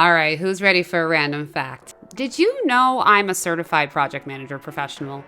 All right, who's ready for a random fact? Did you know I'm a certified project manager professional?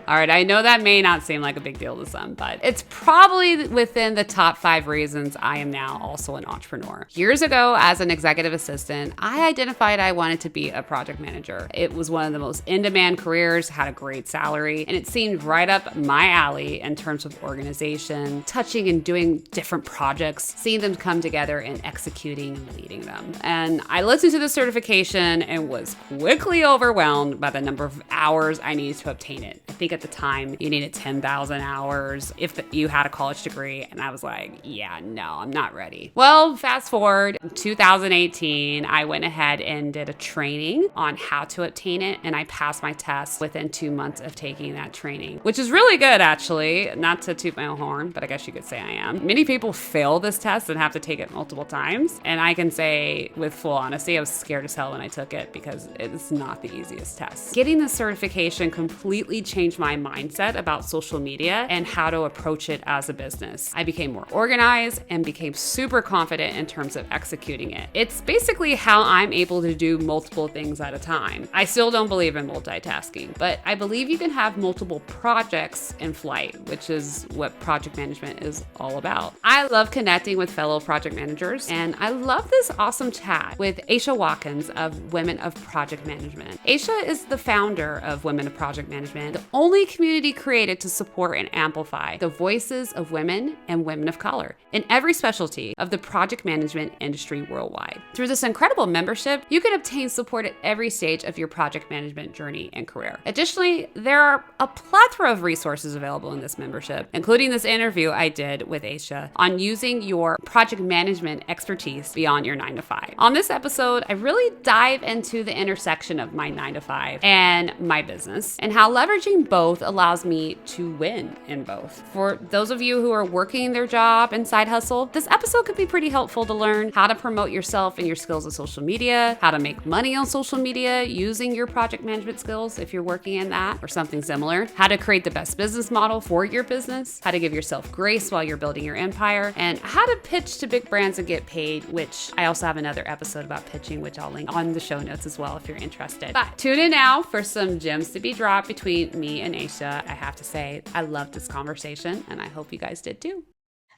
All right, I know that may not seem like a big deal to some, but it's probably within the top 5 reasons I am now also an entrepreneur. Years ago, as an executive assistant, I identified I wanted to be a project manager. It was one of the most in-demand careers, had a great salary, and it seemed right up my alley in terms of organization, touching and doing different projects, seeing them come together and executing and leading them. And I listened to the certification and was quickly overwhelmed by the number of hours I needed to obtain it. I think at the time you needed 10,000 hours if you had a college degree. And I was like, yeah, no, I'm not ready. Well, fast forward 2018, I went ahead and did a training on how to obtain it. And I passed my test within 2 months of taking that training, which is really good, actually. Not to toot my own horn, but I guess you could say I am. Many people fail this test and have to take it multiple times. And I can say with full honesty, I was scared as hell when I took it because it's not the easiest test. Getting the certification completely changed my mindset about social media and how to approach it as a business. I became more organized and became super confident in terms of executing it. It's basically how I'm able to do multiple things at a time. I still don't believe in multitasking, but I believe you can have multiple projects in flight, which is what project management is all about. I love connecting with fellow project managers, and I love this awesome chat with Aisha Watkins of Women of Project Management. Aisha is the founder of Women of Project Management, the only community created to support and amplify the voices of women and women of color in every specialty of the project management industry worldwide. Through this incredible membership, you can obtain support at every stage of your project management journey and career. Additionally, there are a plethora of resources available in this membership, including this interview I did with Aisha on using your project management expertise beyond your 9 to 5. On this episode, I really dive into the intersection of my 9 to 5 and my business and how leveraging both allows me to win in both. For those of you who are working their job and side hustle, this episode could be pretty helpful to learn how to promote yourself and your skills on social media, how to make money on social media using your project management skills if you're working in that or something similar, how to create the best business model for your business, how to give yourself grace while you're building your empire, and how to pitch to big brands and get paid, which I also have another episode about pitching, which I'll link on the show notes as well if you're interested. But tune in now for some gems to be dropped between me and Aisha. I have to say, I loved this conversation and I hope you guys did too.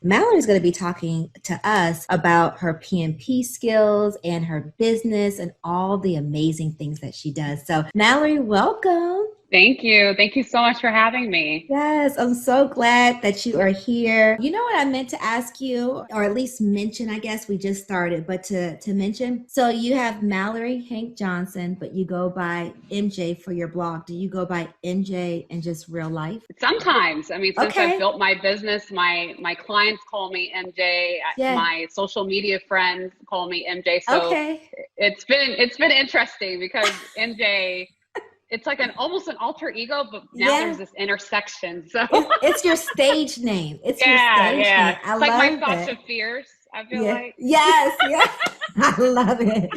Mallory's going to be talking to us about her PMP skills and her business and all the amazing things that she does. So Mallory, welcome. Thank you. Thank you so much for having me. Yes, I'm so glad that you are here. You know what I meant to ask you, or at least mention, I guess we just started, but to mention. So you have Mallory Hank Johnson, but you go by MJ for your blog. Do you go by MJ in just real life? Sometimes. I mean, since I've built my business, my clients call me MJ. Yeah. My social media friends call me MJ. So it's been interesting because MJ, it's like almost an alter ego, but now there's this intersection. So it's your stage name. It's your stage name. It's like my Sasha Fierce, I feel like. Yes. I love it.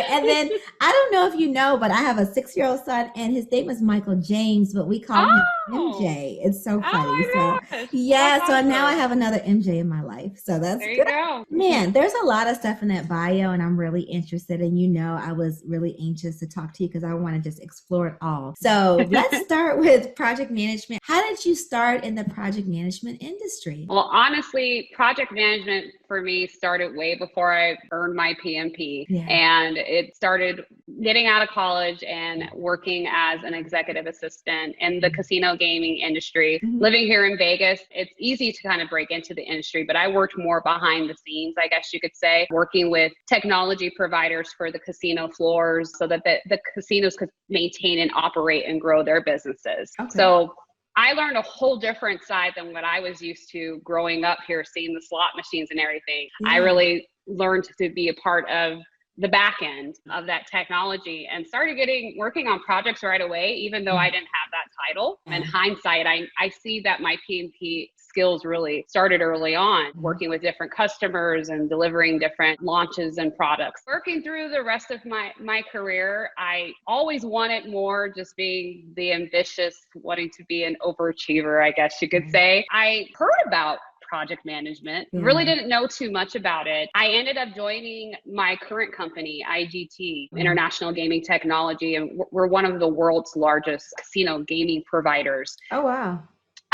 And then I don't know if you know, but I have a 6-year-old son and his name is Michael James, but we call him MJ. It's so funny. So now I have another MJ in my life. So that's there you go. Man, there's a lot of stuff in that bio and I'm really interested. And I was really anxious to talk to you because I want to just explore it all. So let's start with project management. How did you start in the project management industry? Well, honestly, project management for me started way before I earned my PMP. Yeah. And it started getting out of college and working as an executive assistant in the casino gaming industry. Mm-hmm. Living here in Vegas, it's easy to kind of break into the industry, but I worked more behind the scenes, I guess you could say, working with technology providers for the casino floors so that the casinos could maintain and operate and grow their businesses. Okay. So I learned a whole different side than what I was used to growing up here, seeing the slot machines and everything. Yeah. I really learned to be a part of the back end of that technology and started working on projects right away, even though I didn't have that title. In hindsight, I see that my PMP skills really started early on, working with different customers and delivering different launches and products. Working through the rest of my career, I always wanted more, just being the ambitious, wanting to be an overachiever, I guess you could say. I heard about project management. Really didn't know too much about it. I ended up joining my current company, IGT, International Gaming Technology, and we're one of the world's largest casino gaming providers. Oh, wow.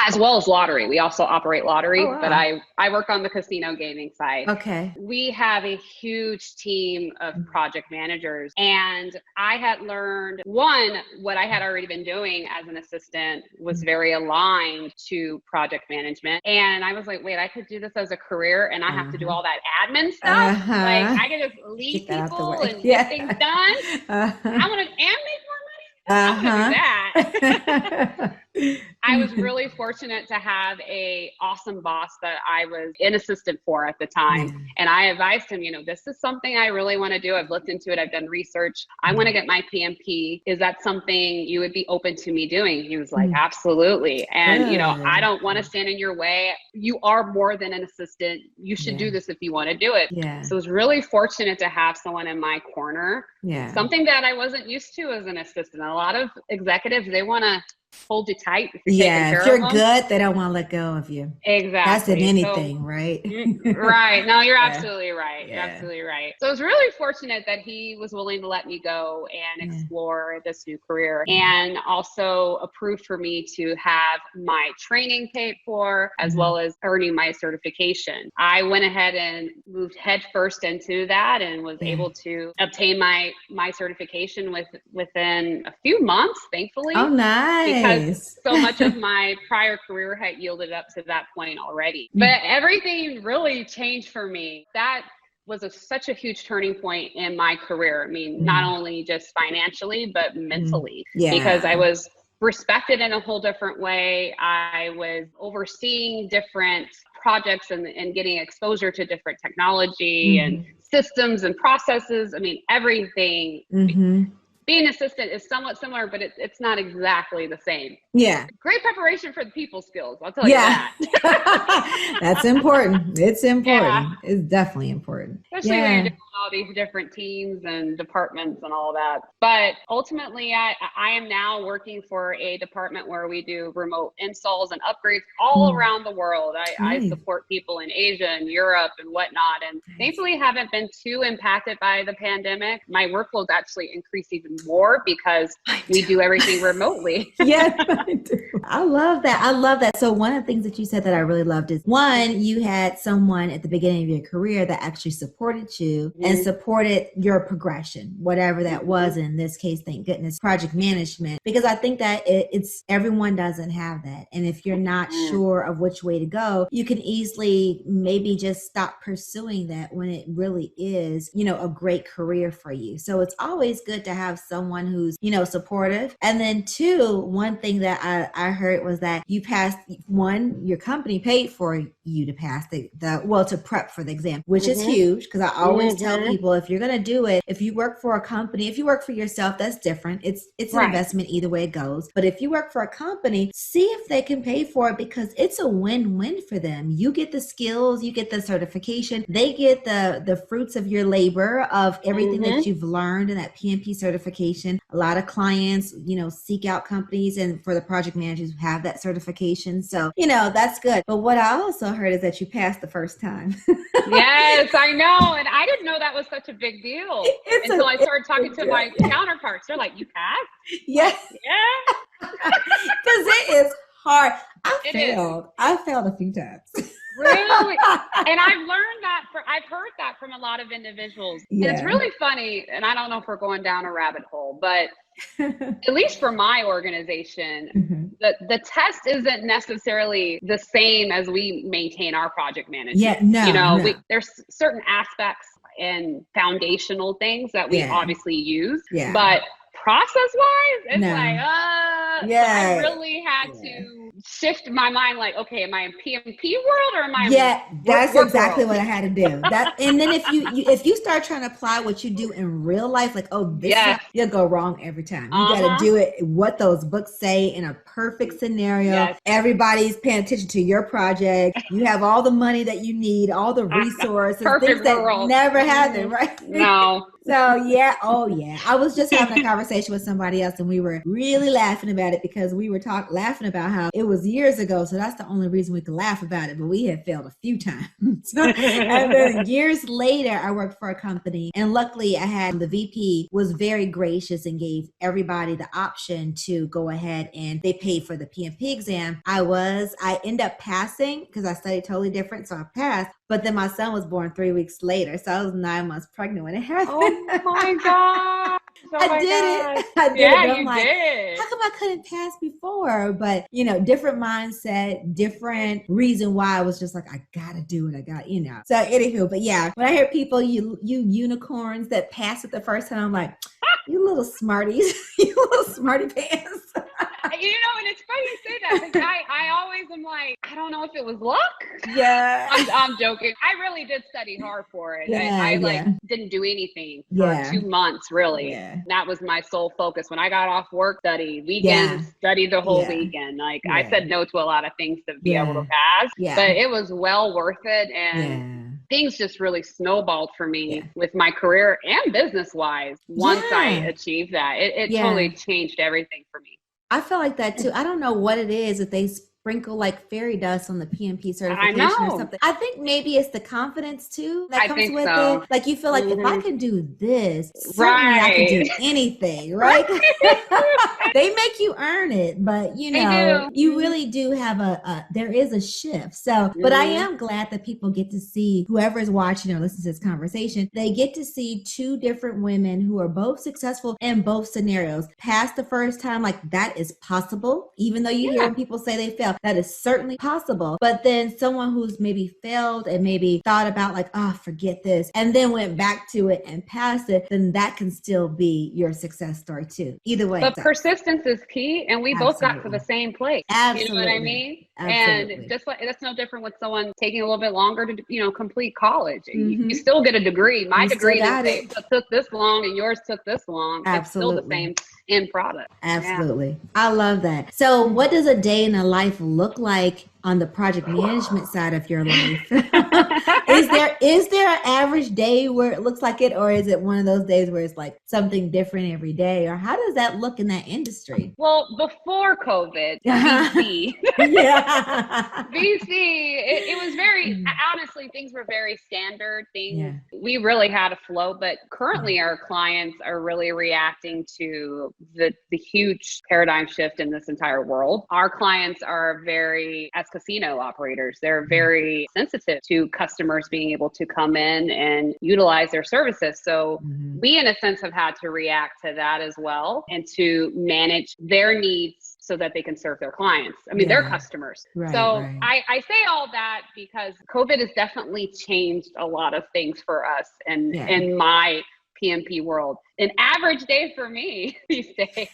As well as lottery. We also operate lottery, but I work on the casino gaming side. Okay. We have a huge team of project managers, and I had learned, one, what I had already been doing as an assistant was very aligned to project management. And I was like, wait, I could do this as a career and I have to do all that admin stuff. Like I could just lead people and get things done. I want to animate more money. I'm gonna do that. I was really fortunate to have a awesome boss that I was an assistant for at the time. And I advised him, this is something I really want to do. I've looked into it. I've done research. I want to get my PMP. Is that something you would be open to me doing? He was like, absolutely. And, I don't want to stand in your way. You are more than an assistant. You should do this if you want to do it. So I was really fortunate to have someone in my corner. Something that I wasn't used to as an assistant. A lot of executives, they want to hold you tight. If you're good, they don't want to let go of you. Exactly. That's in anything, right? Right. No, you're absolutely right. You're absolutely right. So I was really fortunate that he was willing to let me go and explore this new career, and also approved for me to have my training paid for, as well as earning my certification. I went ahead and moved headfirst into that and was able to obtain my certification within a few months, thankfully. Oh, nice. Because so much of my prior career had yielded up to that point already. But everything really changed for me. That was such a huge turning point in my career. I mean, not only just financially, but mentally, because I was respected in a whole different way. I was overseeing different projects and getting exposure to different technology and systems and processes. I mean, everything. Being an assistant is somewhat similar, but it's not exactly the same. Great preparation for the people skills. I'll tell you that. That's important. It's important. It's definitely important. Especially when you're doing all these different teams and departments and all that. But ultimately, I am now working for a department where we do remote installs and upgrades all around the world. I support people in Asia and Europe and whatnot, and thankfully haven't been too impacted by the pandemic. My workload's actually increased even more because we do everything remotely. I do. I love that. So one of the things that you said that I really loved is, one, you had someone at the beginning of your career that actually supported you and supported your progression, whatever that was. In this case, thank goodness, project management, because I think that it's everyone doesn't have that. And if you're not sure of which way to go, you can easily maybe just stop pursuing that when it really is, a great career for you. So it's always good to have someone who's, supportive. And then two, one thing that I heard was that you passed, your company paid for you to pass to prep for the exam, which is huge, because I always tell people, if you're going to do it, if you work for a company, if you work for yourself, that's different. It's an investment either way it goes. But if you work for a company, see if they can pay for it, because it's a win-win for them. You get the skills, you get the certification, they get the fruits of your labor, of everything that you've learned in that PMP certification. A lot of clients, seek out companies and for the project managers who have that certification. So, that's good. But what I also heard is that you passed the first time. Yes, I know. And I didn't know that was such a big deal until I started talking to my counterparts. They're like, you passed? Yes. Yeah. Because it is hard. I failed a few times. Really? And I've heard that from a lot of individuals. And it's really funny. And I don't know if we're going down a rabbit hole, but at least for my organization, the test isn't necessarily the same as we maintain our project management. There's certain aspects and foundational things that we obviously use, but process-wise, it's I really had to shift my mind, like, okay, am I in PMP world or am I in that's work exactly world? what I had to do. And then if you start trying to apply what you do in real life, like, you'll go wrong every time. You got to do it what those books say in a perfect scenario. Everybody's paying attention to your project. You have all the money that you need, all the resources, things that never happen, right? No. So I was just having a conversation with somebody else, and we were really laughing about it, because we were laughing about how it was years ago, so that's the only reason we could laugh about it, but we had failed a few times. And then years later, I worked for a company, and luckily I had the VP was very gracious and gave everybody the option to go ahead, and they paid for the PMP exam. I ended up passing because I studied totally different, so I passed. But then my son was born 3 weeks later, so I was 9 months pregnant when it happened. Oh my God. I did it. I did yeah, it. I'm you like, did. how come I couldn't pass before? But, different mindset, different reason why I was just like, I gotta do it. So anywho, but yeah, when I hear people, you unicorns that pass it the first time, I'm like, you little smarties, you little smarty pants. And it's funny you say that because I always am like, I don't know if it was luck. Yeah. I'm joking. I really did study hard for it. I didn't do anything for 2 months, really. Yeah. That was my sole focus. When I got off work, study weekends, studied the whole weekend. I said no to a lot of things to be able to pass, but it was well worth it. And things just really snowballed for me with my career and business wise. Once I achieved that, it totally changed everything for me. I feel like that too. I don't know what it is if they sprinkle like fairy dust on the PMP certification or something. I think maybe it's the confidence too that comes with it. Like you feel like if I can do this, certainly I can do anything, right? They make you earn it, but you really do have there is a shift. So, but I am glad that people get to see, whoever is watching or listening to this conversation, they get to see two different women who are both successful in both scenarios. Past the first time, like that is possible, even though you hear when people say they fail. That is certainly possible. But then someone who's maybe failed and maybe thought about like, oh, forget this, and then went back to it and passed it, then that can still be your success story too. Either way. But persistence is key, and we both got to the same place. Absolutely. You know what I mean? Absolutely. And just like that's no different with someone taking a little bit longer to complete college. You still get a degree. My degree took this long, and yours took this long. Absolutely. It's still the same end product. Absolutely. Yeah. I love that. So what does a day in a life look like on the project management side of your life? Is there an average day where it looks like it, or is it one of those days where it's like something different every day, or how does that look in that industry? Well, before COVID, VC, it was very, honestly, things were very standard things. Yeah. We really had a flow, but currently our clients are really reacting to the huge paradigm shift in this entire world. Our clients are as casino operators, they're very sensitive to customers being able to come in and utilize their services. So we, in a sense, have had to react to that as well and to manage their needs so that they can serve their clients. I mean, their customers. I say all that because COVID has definitely changed a lot of things for us and in my PMP world. An average day for me these days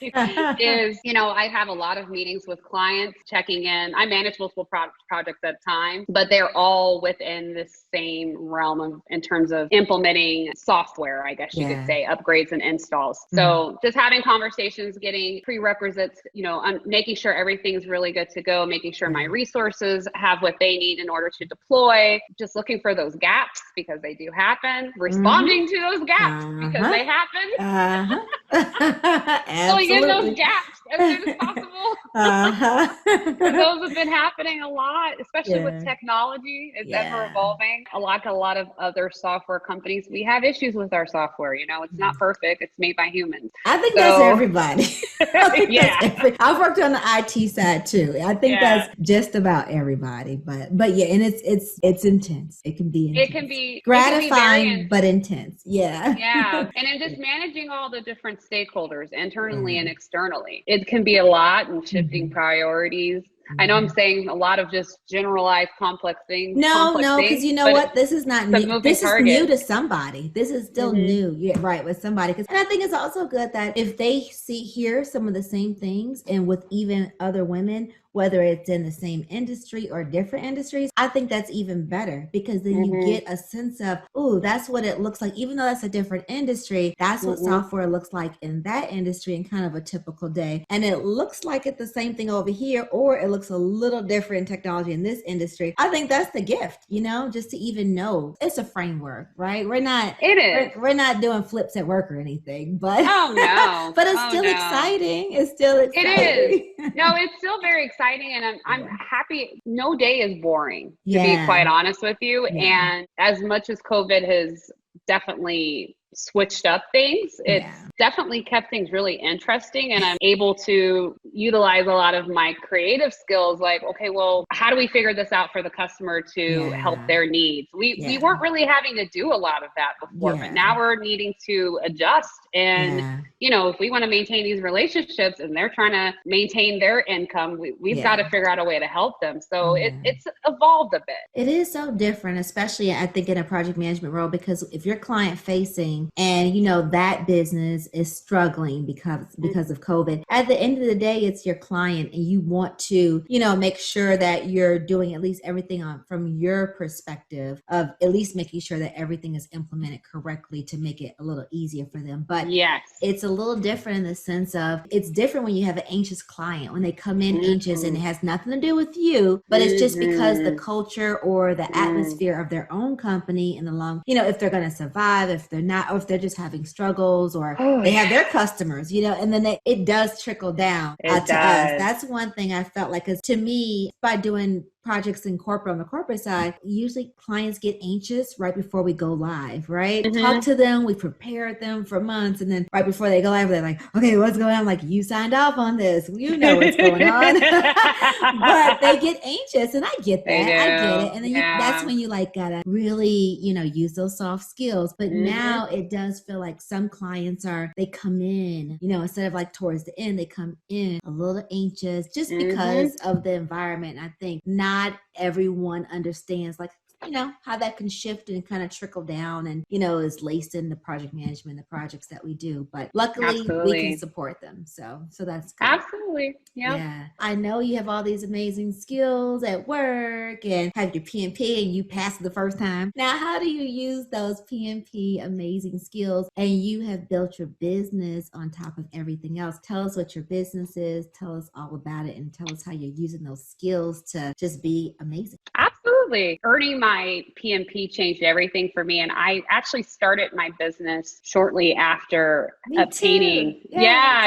is, I have a lot of meetings with clients checking in. I manage multiple projects at a time, but they're all within the same realm in terms of implementing software, I guess you could say, upgrades and installs. So just having conversations, getting prerequisites, making sure everything's really good to go, making sure my resources have what they need in order to deploy, just looking for those gaps because they do happen, responding to those gaps because they happen. Filling in those gaps as soon as possible. Those have been happening a lot, especially with technology. It's ever evolving. Like a lot of other software companies, we have issues with our software. It's not perfect. It's made by humans. I think that's everybody. I've worked on the IT side too. I think that's just about everybody. But and it's intense. It can be intense. It can be gratifying, but intense. And then just managing all the different stakeholders internally and externally. It can be a lot and shifting priorities. I know I'm saying a lot of just generalized complex things. No, because you know what? This is not new. This is new to somebody. This is still new, with somebody. And I think it's also good that if they hear some of the same things and with even other women, whether it's in the same industry or different industries, I think that's even better because then you get a sense of, that's what it looks like. Even though that's a different industry, that's what software looks like in that industry in kind of a typical day. And it looks like it's the same thing over here, or it looks looks a little different in technology in this industry. I think that's the gift, just to even know it's a framework, right? It is. We're not doing flips at work or anything, but oh no, but it's still exciting. It's still exciting. It is. No, it's still very exciting, and I'm happy. No day is boring, to be quite honest with you. Yeah. And as much as COVID has definitely switched up things, it's definitely kept things really interesting, and I'm able to utilize a lot of my creative skills, like, okay, well, how do we figure this out for the customer to help their needs? We weren't really having to do a lot of that before, but now we're needing to adjust. And if we want to maintain these relationships and they're trying to maintain their income, we've got to figure out a way to help them. So it's evolved a bit. It is so different, especially I think in a project management role, because if you're client facing and that business is struggling because of COVID, at the end of the day, it's your client, and you want to make sure that you're doing at least everything from your perspective of at least making sure that everything is implemented correctly to make it a little easier for them. But it's a little different in the sense of, it's different when you have an anxious client, when they come in anxious, and it has nothing to do with you, but it's just because the culture or the atmosphere of their own company in the long, if they're going to survive, if they're not, or if they're just having struggles, or they have their customers, and then it does trickle down to us. That's one thing I felt like, because to me, by doing projects in corporate, on the corporate side, usually clients get anxious right before we go live, right? Talk to them, we prepared them for months, and then right before they go live, they're like, okay, what's going on? I'm like, you signed off on this, you know what's going on. But they get anxious, and I get that. I get it. And then that's when you gotta really, use those soft skills. But now it does feel like some clients they come in, instead of towards the end, they come in a little anxious just because of the environment. I think not everyone understands how that can shift and kind of trickle down and, is laced in the project management, the projects that we do. But luckily we can support them. So that's good. Absolutely. Yep. Yeah. I know you have all these amazing skills at work and have your PMP and you passed the first time. Now, how do you use those PMP amazing skills, and you have built your business on top of everything else? Tell us what your business is. Tell us all about it, and tell us how you're using those skills to just be amazing. Absolutely. Earning my PMP changed everything for me. And I actually started my business shortly after obtaining.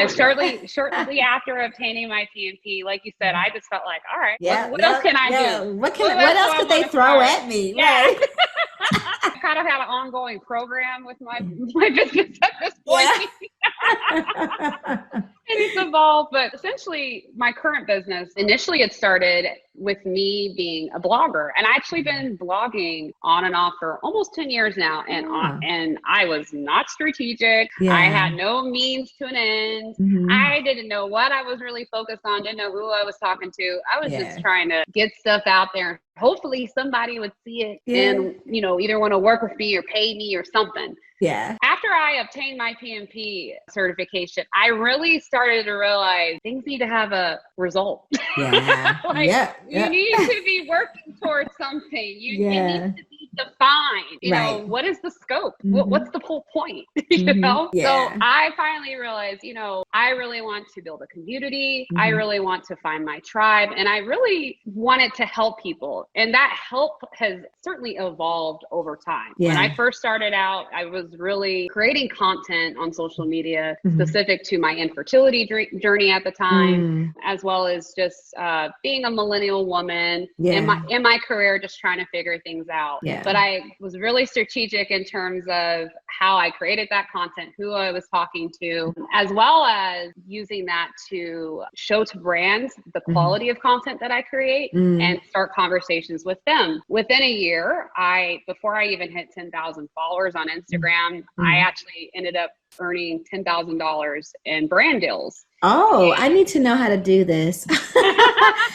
Shortly after obtaining my PMP. Like you said, I just felt like, all right, what else can I do? What else could they throw at me? Yeah. Right? I kind of had an ongoing program with my business at this point. And it's evolved, but essentially my current business, initially it started with me being a blogger, and I actually been blogging on and off for almost 10 years now. And I was not strategic. I had no means to an end. I didn't know what I was really focused on. Didn't know who I was talking to. I was just trying to get stuff out there. Hopefully somebody would see it and, either want to work with me or pay me or something. Yeah. After I obtained my PMP certification, I really started to realize things need to have a result. Yeah. You need to be working towards something. It needs to be defined. What is the scope? What's the whole point? So I finally realized, I really want to build a community. I really want to find my tribe, and I really wanted to help people. And that help has certainly evolved over time. When I first started out, I was really creating content on social media specific to my infertility journey at the time, as well as just being a millennial woman in my career, just trying to figure things out. But I was really strategic in terms of how I created that content, who I was talking to, as well as using that to show to brands the quality of content that I create and start conversations with them. Within a year, before I even hit 10,000 followers on Instagram, I actually ended up earning $10,000 in brand deals. Oh, I need to know how to do this.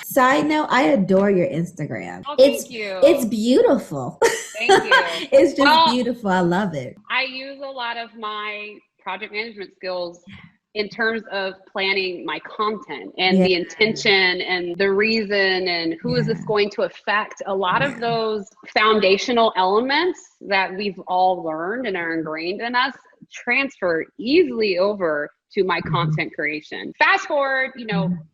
Side note, I adore your Instagram. Oh, thank you. It's beautiful. Thank you. It's just beautiful. I love it. I use a lot of my project management skills in terms of planning my content and the intention and the reason and who is this going to affect. A lot of those foundational elements that we've all learned and are ingrained in us transfer easily over to my content creation. Fast forward,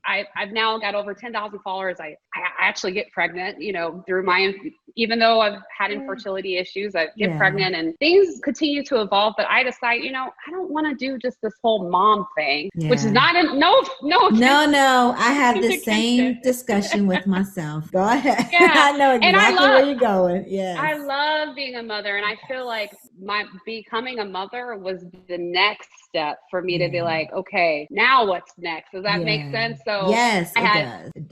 I've now got over 10,000 followers. I actually get pregnant, through even though I've had infertility issues, I get pregnant and things continue to evolve. But I decide, I don't want to do just this whole mom thing, which is not no. I have the same discussion with myself. Go ahead. Yeah. I know exactly where you're going. Yeah. I love being a mother, and I feel like my becoming a mother was the next step for me to be like, okay, now what's next? Does that make sense? So yes, I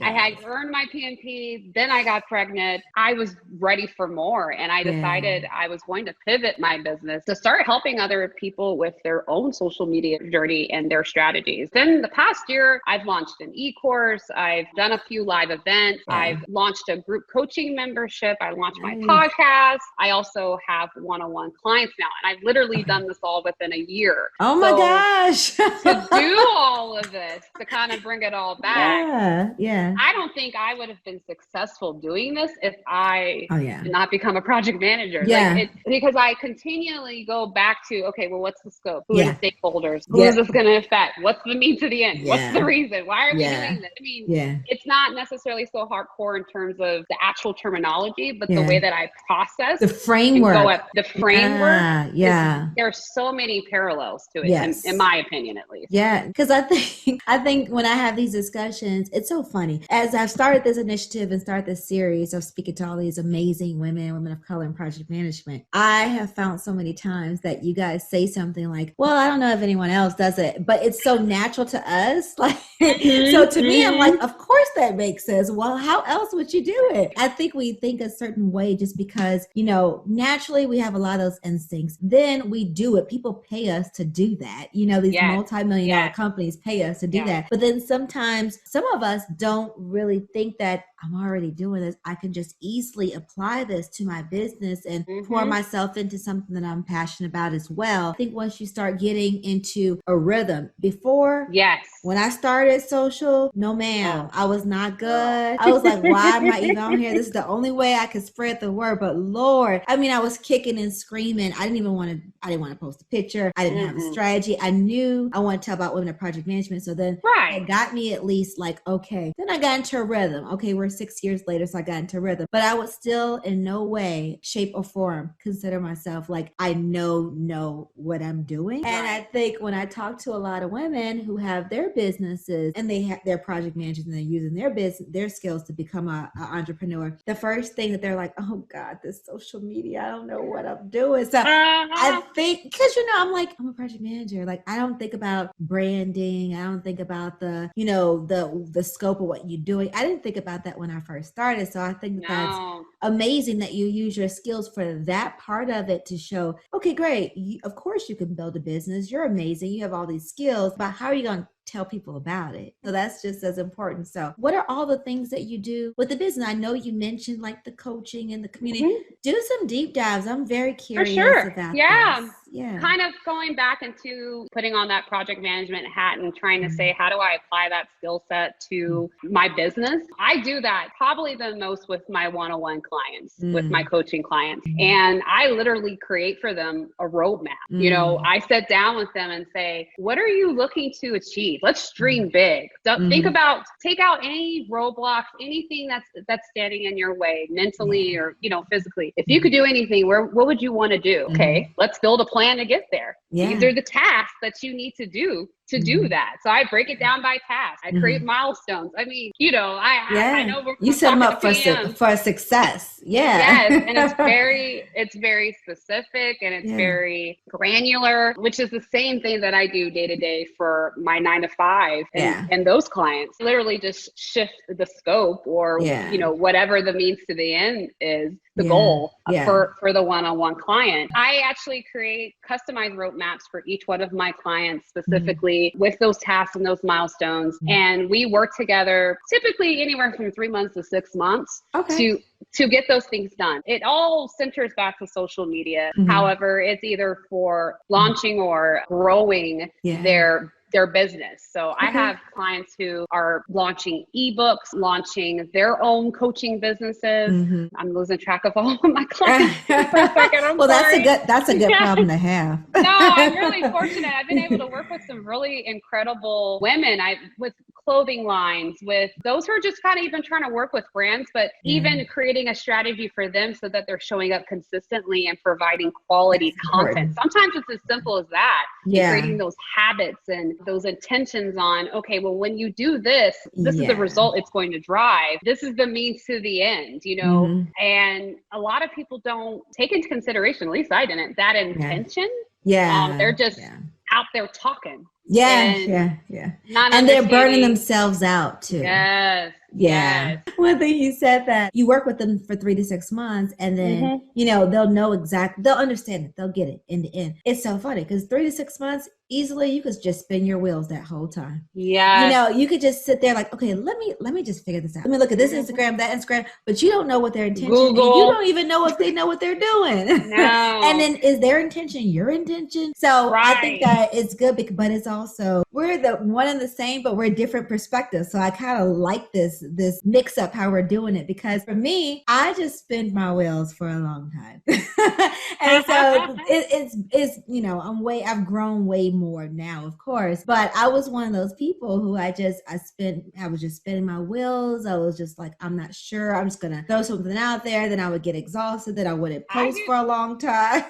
had earned my PMP, then I got pregnant. I was ready for more, and I decided I was going to pivot my business to start helping other people with their own social media journey and their strategies. Then the past year, I've launched an e-course. I've done a few live events. I've launched a group coaching membership. I launched my podcast. I also have one-on-one clients now, and I've literally done this all within a year. Oh my gosh. To do all of this, to kind of bring it all back. Yeah. I don't think I would have been successful doing this if I did not become a project manager. Yeah. Because I continually go back to, okay, well, what's the scope? Who are the stakeholders? Who is this going to affect? What's the mean to the end? What's the reason? Why are we doing this? I mean, it's not necessarily so hardcore in terms of the actual terminology, but the way that I process the framework. The framework. There are so many parallels to it, in my opinion, at least. Yeah, because I think when I have these discussions, it's so funny. As I've started this initiative and started this series of speaking to all these amazing women of color in project management, I have found so many times that you guys say something like, well, I don't know if anyone else does it, but it's so natural to us. Like, so to me, I'm like, of course that makes sense. Well, how else would you do it? I think we think a certain way just because, naturally we have a lot of those instincts. Then we do it. People pay us to do that. These multi-million dollar companies pay us to do that. But then sometimes some of us don't really think that I'm already doing this. I can just easily apply this to my business and pour myself into something that I'm passionate about as well. I think once you start getting into a rhythm, before, when I started social, no ma'am, I was not good. I was like, why am I even on here? This is the only way I could spread the word. But Lord, I mean, I was kicking and screaming. I didn't want to post a picture. I didn't have a strategy. I knew I wanted to tell about women in project management. So then it got me at least like, okay. Then I got into a rhythm. Okay, we're 6 years later, so I got into a rhythm. But I would still in no way, shape, or form consider myself like I know what I'm doing. And I think when I talk to a lot of women who have their businesses and they have their project managers and they're using their skills to become an entrepreneur, the first thing that they're like, oh God, this social media, I don't know what I'm doing. So I think, because I'm like, I'm a project manager. Like, I don't think about branding. I don't think about the scope of what you're doing. I didn't think about that when I first started. So I think that's amazing that you use your skills for that part of it to show, okay, great. Of course you can build a business. You're amazing. You have all these skills, but how are you going to tell people about it? So that's just as important. So what are all the things that you do with the business? I know you mentioned like the coaching and the community. Do some deep dives. I'm very curious about this. Yeah. Kind of going back into putting on that project management hat and trying to say, how do I apply that skill set to my business? I do that probably the most with my one-on-one clients, with my coaching clients. And I literally create for them a roadmap. I sit down with them and say, what are you looking to achieve? Let's dream big. Don't take out any roadblocks, anything that's standing in your way mentally or, physically. If you could do anything, what would you want to do? Okay, let's build a plan to get there. These are the tasks that you need to do that. So I break it down by task. I create milestones. I mean, I know you set them up for success. Yes. And it's very specific and it's very granular, which is the same thing that I do day to day for my 9 to 5 and those clients. Literally just shift the scope or, whatever the means to the end is, the goal for the one-on-one client. I actually create customized roadmaps for each one of my clients specifically with those tasks and those milestones. And we work together typically anywhere from 3 months to 6 months to get those things done. It all centers back to social media. However, it's either for launching or growing their their business. So I have clients who are launching ebooks, launching their own coaching businesses. I'm losing track of all of my clients for a second. I'm well, sorry. that's a good problem to have. No, I'm really fortunate. I've been able to work with some really incredible women. With clothing lines, with those who are just kind of even trying to work with brands, but even creating a strategy for them so that they're showing up consistently and providing quality content. Sometimes it's as simple as that. Creating those habits and those intentions on, okay, well, when you do this, this is the result it's going to drive. This is the means to the end, you know? And a lot of people don't take into consideration, at least I didn't, that intention. They're just out there talking. And they're burning themselves out too. Yes. One thing you said that you work with them for 3 to 6 months and then, you know, they'll know exactly, they'll understand it. They'll get it in the end. It's so funny because 3 to 6 months, easily you could just spin your wheels that whole time. Yeah. You know, you could just sit there like, okay, let me just figure this out. Let me look at this Instagram, that Instagram, but you don't know what their intention is. You don't even know if they know what they're doing. No. And then is their intention your intention? So I think that it's good, but it's also, we're the one and the same, but we're different perspectives. So I kind of like this mix up how we're doing it, because for me, I just spin my wheels for a long time. And so it's, you know, I've grown way more now, of course, but I was one of those people who I was just spinning my wheels. I was just like, I'm not sure. I'm just going to throw something out there. Then I would get exhausted. Then I wouldn't post for a long time.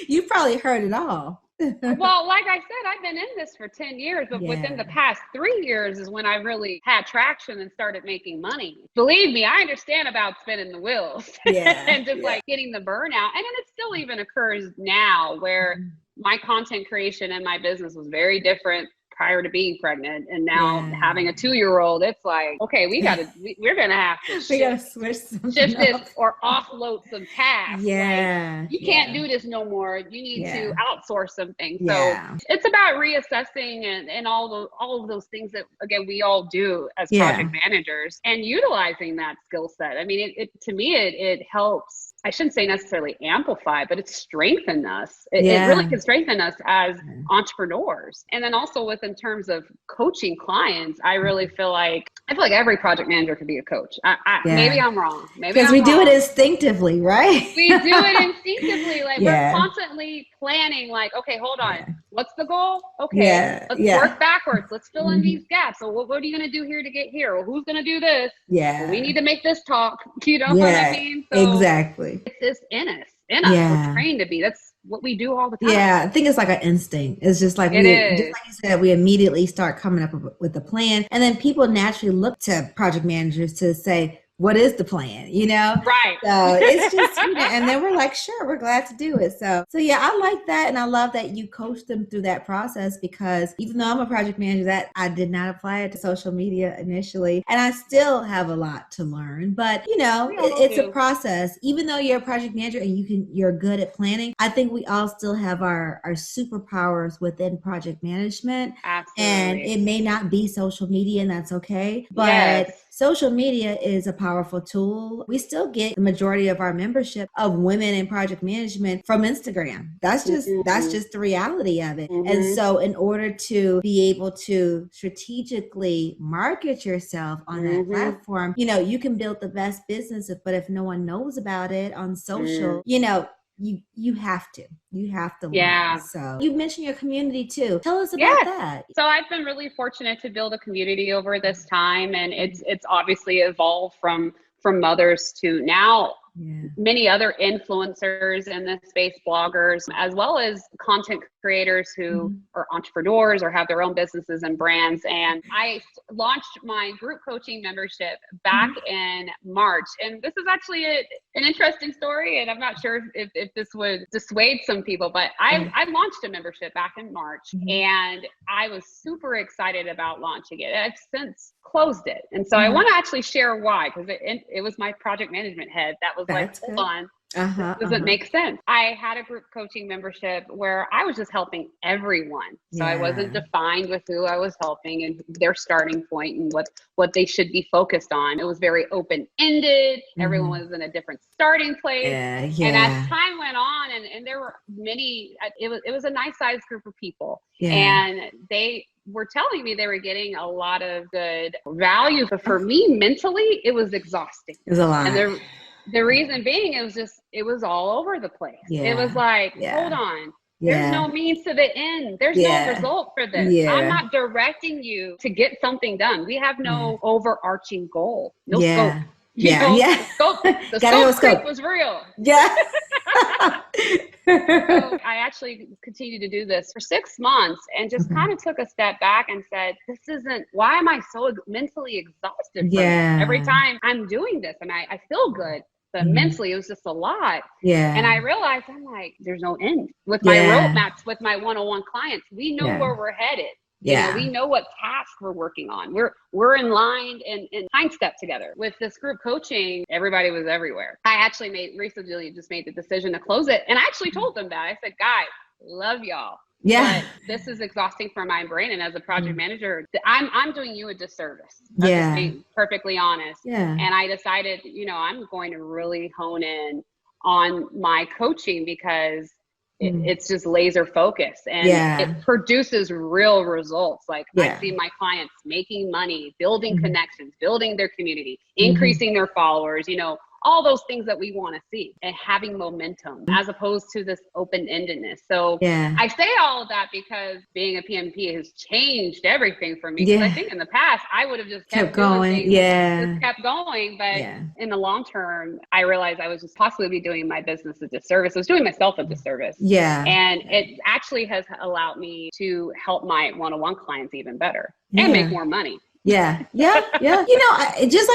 You've probably heard it all. Well, like I said, I've been in this for 10 years, but within the past 3 years is when I really had traction and started making money. Believe me, I understand about spinning the wheels and just like getting the burnout. And then it still even occurs now where my content creation and my business was very different prior to being pregnant, and now having a 2-year-old, it's like, okay, we're gonna have to shift this or offload some tasks. Like, you can't do this no more. You need to outsource some things. So it's about reassessing and all of those things that, again, we all do as project managers, and utilizing that skill set. I mean, it to me, it helps. I shouldn't say necessarily amplify, but it's strengthened us. It really can strengthen us as entrepreneurs. And then also in terms of coaching clients, I really feel like every project manager could be a coach. Maybe I'm wrong. Because we do it instinctively, right? We do it instinctively. Like we're constantly planning, like, okay, hold on. What's the goal? Okay, let's work backwards. Let's fill in these gaps. So what are you going to do here to get here? Well, who's going to do this? Well, we need to make this talk. You know what I mean? So exactly. It's just in us. We're trained to be. That's what we do all the time. Yeah, I think it's like an instinct. It's just like, just like you said, we immediately start coming up with a plan. And then people naturally look to project managers to say, what is the plan? You know? Right. So it's just, and then we're like, sure, we're glad to do it. So yeah, I like that. And I love that you coach them through that process, because even though I'm a project manager, that I did not apply it to social media initially. And I still have a lot to learn, but it's a process. Even though you're a project manager and you're good at planning, I think we all still have our superpowers within project management. Absolutely. And it may not be social media, and that's okay. But social media is a powerful tool. We still get the majority of our membership of women in project management from Instagram. That's just the reality of it. And so in order to be able to strategically market yourself on that platform, you can build the best business, but if no one knows about it on social, you have to learn. So you mentioned your community too. Tell us about that. So I've been really fortunate to build a community over this time, and it's obviously evolved from mothers to now many other influencers in this space, bloggers, as well as content creators who are entrepreneurs or have their own businesses and brands. And I launched my group coaching membership back in March. And this is actually an interesting story. And I'm not sure if this would dissuade some people, but I launched a membership back in March, and I was super excited about launching it. I've since closed it. And so I want to actually share why, because it was my project management head that was hold on, Doesn't make sense. I had a group coaching membership where I was just helping everyone. So I wasn't defined with who I was helping and their starting point and what they should be focused on. It was very open-ended. Everyone was in a different starting place. And as time went on, and there were many, it was a nice sized group of people. And they were telling me they were getting a lot of good value. But for me, mentally, it was exhausting. It was a lot. And the reason being, it was all over the place. It was like, hold on. There's no means to the end. There's no result for this. I'm not directing you to get something done. We have no overarching goal. No scope. Scope. The scope was real. So I actually continued to do this for 6 months and just kind of took a step back and said, why am I so mentally exhausted? Every time I'm doing this and I feel good. But mentally, it was just a lot. And I realized, I'm like, there's no end. With my roadmaps, with my one-on-one clients, we know where we're headed. You know, we know what tasks we're working on. We're in line and time step together. With this group coaching, everybody was everywhere. I actually recently just made the decision to close it. And I actually told them that. I said, guys, love y'all. But this is exhausting for my brain. And as a project manager, I'm doing you a disservice. I'm just being perfectly honest. And I decided, I'm going to really hone in on my coaching because it's just laser focused and it produces real results. Like I see my clients making money, building connections, building their community, increasing their followers, all those things that we want to see and having momentum as opposed to this open-endedness. So I say all of that because being a PMP has changed everything for me. Because I think in the past I would have just kept going. Just kept going. But in the long term, I realized I was just possibly doing my business a disservice. I was doing myself a disservice. And it actually has allowed me to help my one-on-one clients even better and make more money. Just like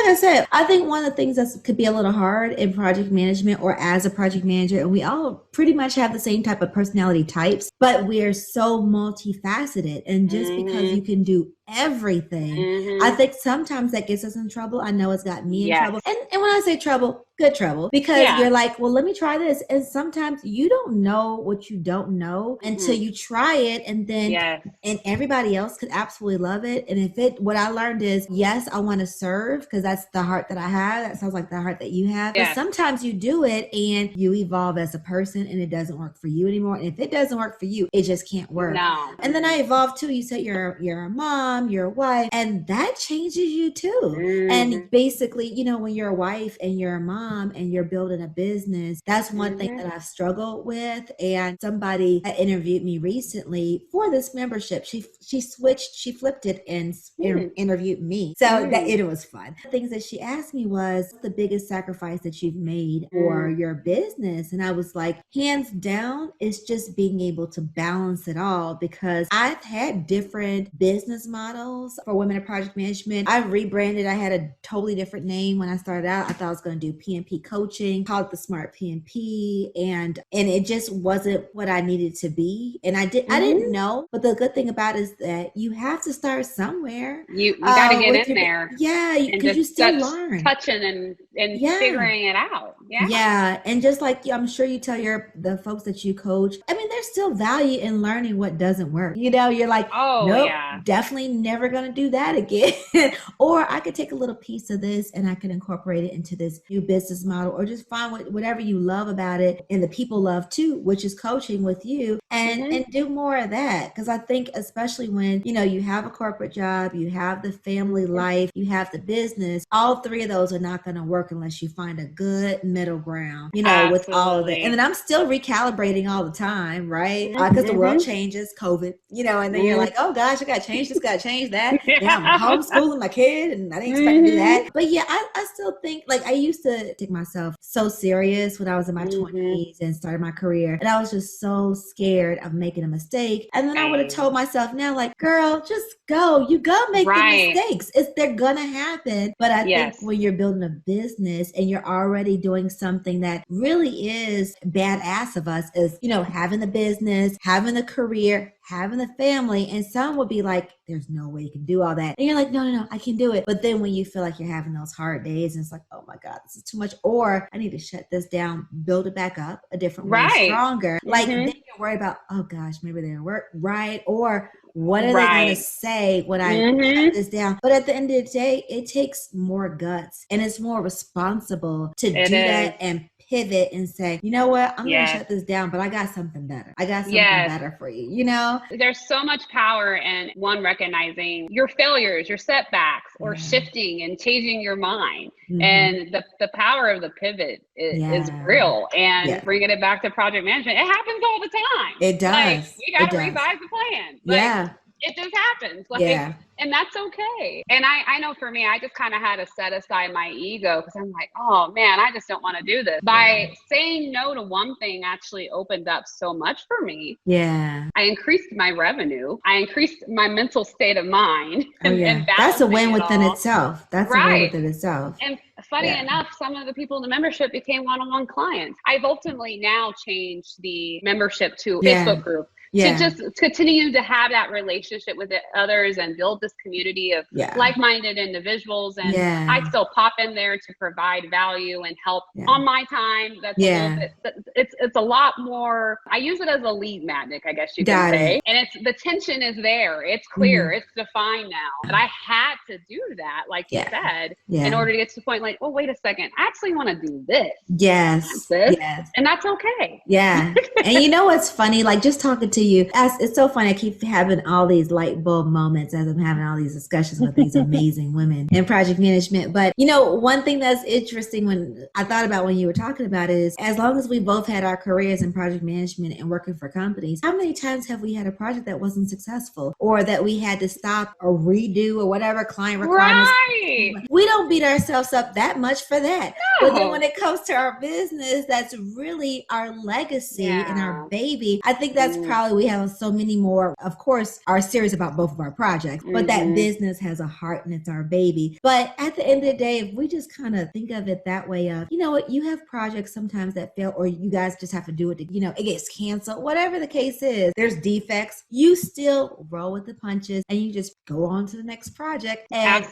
I said, I think one of the things that could be a little hard in project management or as a project manager, and we all pretty much have the same type of personality types, but we're so multifaceted. And just because you can do everything, I think sometimes that gets us in trouble. I know it's got me in trouble. And when I say trouble, good trouble, because you're like, well, let me try this. And sometimes you don't know what you don't know until you try it. And then, and everybody else could absolutely love it. And what I learned is, yes, I want to serve because that's the heart that I have. That sounds like the heart that you have. But sometimes you do it and you evolve as a person and it doesn't work for you anymore. And if it doesn't work for you, it just can't work. And then I evolved too. You said you're a mom, you're a wife, and that changes you too. And basically, when you're a wife and you're a mom and you're building a business, that's one thing that I've struggled with. And somebody interviewed me recently for this membership. She flipped it and interviewed me. So it was fun. The things that she asked me was the biggest sacrifice that you've made for your business. And I was like, hands down, it's just being able to balance it all, because I've had different business models for women in project management. I rebranded. I had a totally different name when I started out. I thought I was going to do PMP coaching, called it the Smart PMP, and it just wasn't what I needed to be. And I didn't know. But the good thing about it is that you have to start somewhere. You got to get in there. Because you still learn. Touching and figuring it out. And just like I'm sure you tell the folks that you coach, I mean, there's still value in learning what doesn't work. You're like, nope, definitely never going to do that again. Or I could take a little piece of this and I can incorporate it into this new business model, or just find whatever you love about it and the people love too, which is coaching with you, and do more of that. Because I think especially when, you have a corporate job, you have the family life, you have the business, all three of those are not going to work unless you find a good middle ground, with all of it. And then I'm still recalibrating all the time, right? Because the world changes, COVID, and then you're like, oh gosh, I got to change this, got to change that. I'm homeschooling my kid and I didn't expect to do that. But I still think, like, I used to take myself so serious when I was in my 20s and started my career. And I was just so scared of making a mistake. And then I would have told myself now, like, girl, just go. You go make the mistakes. They're going to happen. But I think when you're building a business and you're already doing something that really is badass of us is, having the business, having the career, having the family, and some would be like, there's no way you can do all that. And you're like, no, I can do it. But then when you feel like you're having those hard days and it's like, oh my God, this is too much, or I need to shut this down, build it back up a different way, stronger. Like then you're worried about, oh gosh, maybe they didn't work right, or what are they going to say when I shut this down? But at the end of the day, it takes more guts and it's more responsible to do that and pivot and say, you know what, I'm going to shut this down, but I got something better. I got something better for you, you know? There's so much power in one, recognizing your failures, your setbacks, or shifting and changing your mind. And the power of the pivot is real. And bringing it back to project management, it happens all the time. It does. Like, we got to revise the plan. Like, it just happens. Like, and that's okay. And I know for me, I just kind of had to set aside my ego because I'm like, oh man, I just don't want to do this. By saying no to one thing actually opened up so much for me. Yeah. I increased my revenue. I increased my mental state of mind. And that's a win within itself. That's a win within itself. And funny enough, some of the people in the membership became one-on-one clients. I've ultimately now changed the membership to a Facebook group. To just continue to have that relationship with others and build this community of like-minded individuals. And I still pop in there to provide value and help on my time. That's a little bit, it's a lot more, I use it as a lead magnet, I guess you can say. And it's, the tension is there. It's clear. It's defined now. But I had to do that, like you said, in order to get to the point like, oh, wait a second, I actually want to do this. And that's okay. And you know what's funny? Like just talking to you, it's so funny. I keep having all these light bulb moments as I'm having all these discussions with these amazing women in project management. But you know, one thing that's interesting when I thought about when you were talking about it is, as long as we both had our careers in project management and working for companies, how many times have we had a project that wasn't successful, or that we had to stop or redo or whatever client requirements? We don't beat ourselves up that much for that. But then when it comes to our business, that's really our legacy and our baby. I think that's probably, we have so many more, of course, are serious about both of our projects, but that business has a heart and it's our baby. But at the end of the day, if we just kind of think of it that way of, you know what, you have projects sometimes that fail, or you guys just have to do it to, you know, it gets canceled, whatever the case is, there's defects, you still roll with the punches and you just go on to the next project. And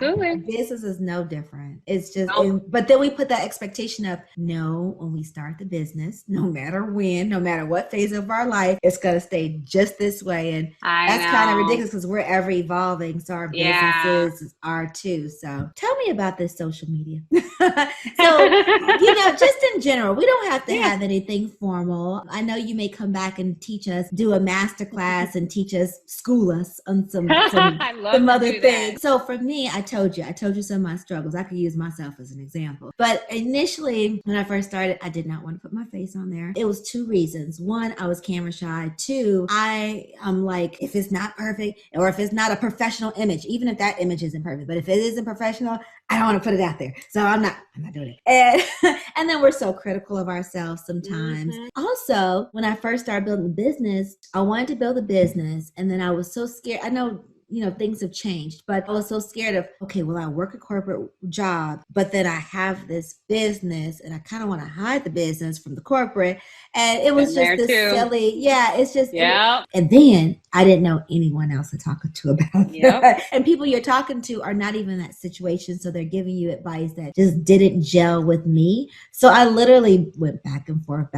business is no different. It's just, but then we put that expectation of, no, when we start the business, no matter when, no matter what phase of our life, it's going to stay just this way. And that's kind of ridiculous because we're ever evolving. So our businesses are too. So tell me about this social media. So, you know, just in general, we don't have to have anything formal. I know you may come back and teach us, do a master class and teach us, school us on some other things. So for me, I told you some of my struggles. I could use myself as an example. But initially, when I first started, I did not want to put my face on there. It was two reasons. One, I was camera shy. Two, I'm like, if it's not perfect, or if it's not a professional image, even if that image isn't perfect, but if it isn't professional, I don't want to put it out there. So I'm not doing it. And then we're so critical of ourselves sometimes. Also, when I first started building the business, I wanted to build a business. And then I was so scared. I know, you know, things have changed, but I was so scared of, okay, well, I work a corporate job, but then I have this business and I kind of want to hide the business from the corporate. And it was just this silly, it's just, and then I didn't know anyone else to talk to about that. And people you're talking to are not even in that situation. So they're giving you advice that just didn't gel with me. So I literally went back and forth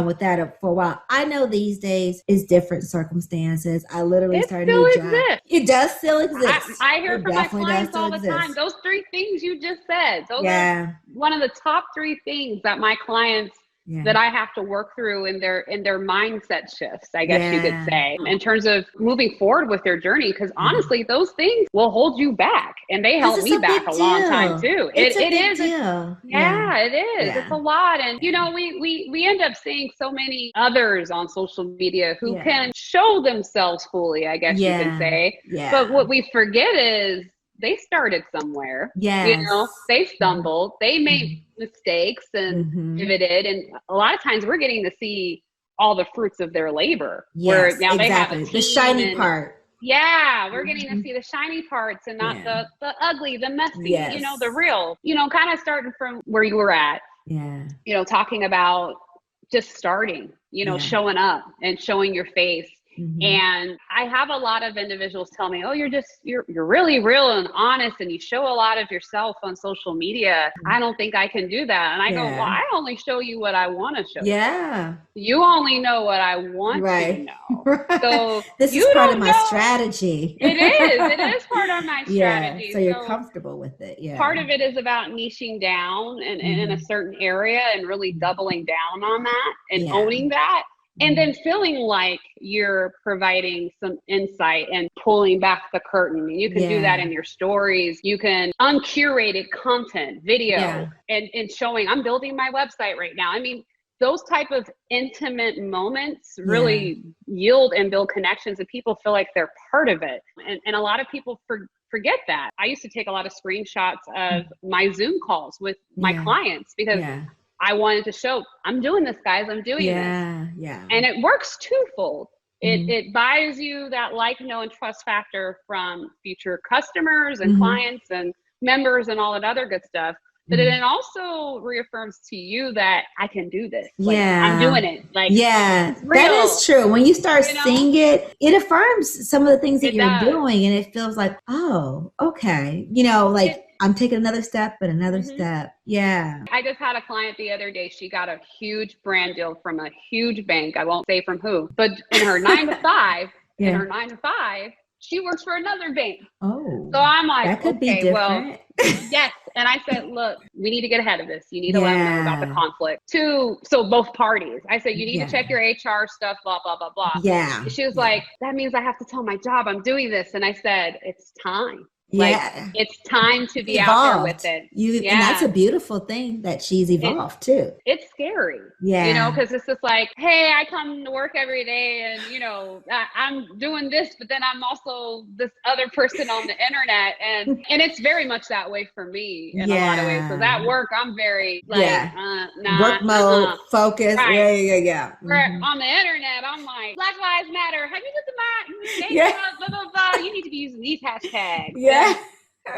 with that for a while. I know these days is different circumstances. I literally started a new job. It does still exist. I hear from my clients all the time. Those three things you just said. Those are one of the top three things that my clients that I have to work through in their mindset shifts, I guess you could say, in terms of moving forward with their journey. Because honestly, those things will hold you back, and they held me back a long time too. It is. It's a lot. And you know, we end up seeing so many others on social media who can show themselves fully, I guess you could say. But what we forget is they started somewhere. You know, they stumbled, they made mistakes and pivoted. And a lot of times we're getting to see all the fruits of their labor. Where now they have a team, the shiny part. We're getting to see the shiny parts and not the ugly, the messy, you know, the real, you know, kind of starting from where you were at, you know, talking about just starting, you know, showing up and showing your face. And I have a lot of individuals tell me, oh, you're really real and honest, and you show a lot of yourself on social media. I don't think I can do that. And I go, well, I only show you what I want to show you. Yeah. You only know what I want you to know. Right. So this is part of my strategy. It is part of my strategy. So you're comfortable with it. Yeah. Part of it is about niching down and in a certain area and really doubling down on that and owning that. And then feeling like you're providing some insight and pulling back the curtain. You can do that in your stories. You can uncurated content, video, and showing, I'm building my website right now. I mean, those type of intimate moments really yield and build connections, and people feel like they're part of it. And a lot of people forget that. I used to take a lot of screenshots of my Zoom calls with my clients because I wanted to show, I'm doing this, guys. I'm doing this. Yeah. And it works twofold. It buys you that like, know, and trust factor from future customers and clients and members and all that other good stuff. But it also reaffirms to you that I can do this. Like, I'm doing it. Like, that is true. When you start seeing it, it affirms some of the things that you're doing, and it feels like, oh, okay. Like I'm taking another step and another step. Yeah. I just had a client the other day. She got a huge brand deal from a huge bank. I won't say from who, but in her 9 to 5, she works for another bank. Oh. So I'm like, that could be different. Well, yes. And I said, look, we need to get ahead of this. You need to let them know about the conflict. So both parties. I said, you need to check your HR stuff, blah, blah, blah, blah. Yeah. She was like, that means I have to tell my job I'm doing this. And I said, it's time. Like, it's time to be out there with it. And that's a beautiful thing that she's evolved too. It's scary. Yeah. Because it's just like, hey, I come to work every day and, I'm doing this, but then I'm also this other person on the internet. And it's very much that way for me in a lot of ways. So that work, I'm very like, work mode, focus. Right. Yeah. On the internet, I'm like, Black Lives Matter. Have you looked at my blah, blah, blah. You need to be using these hashtags.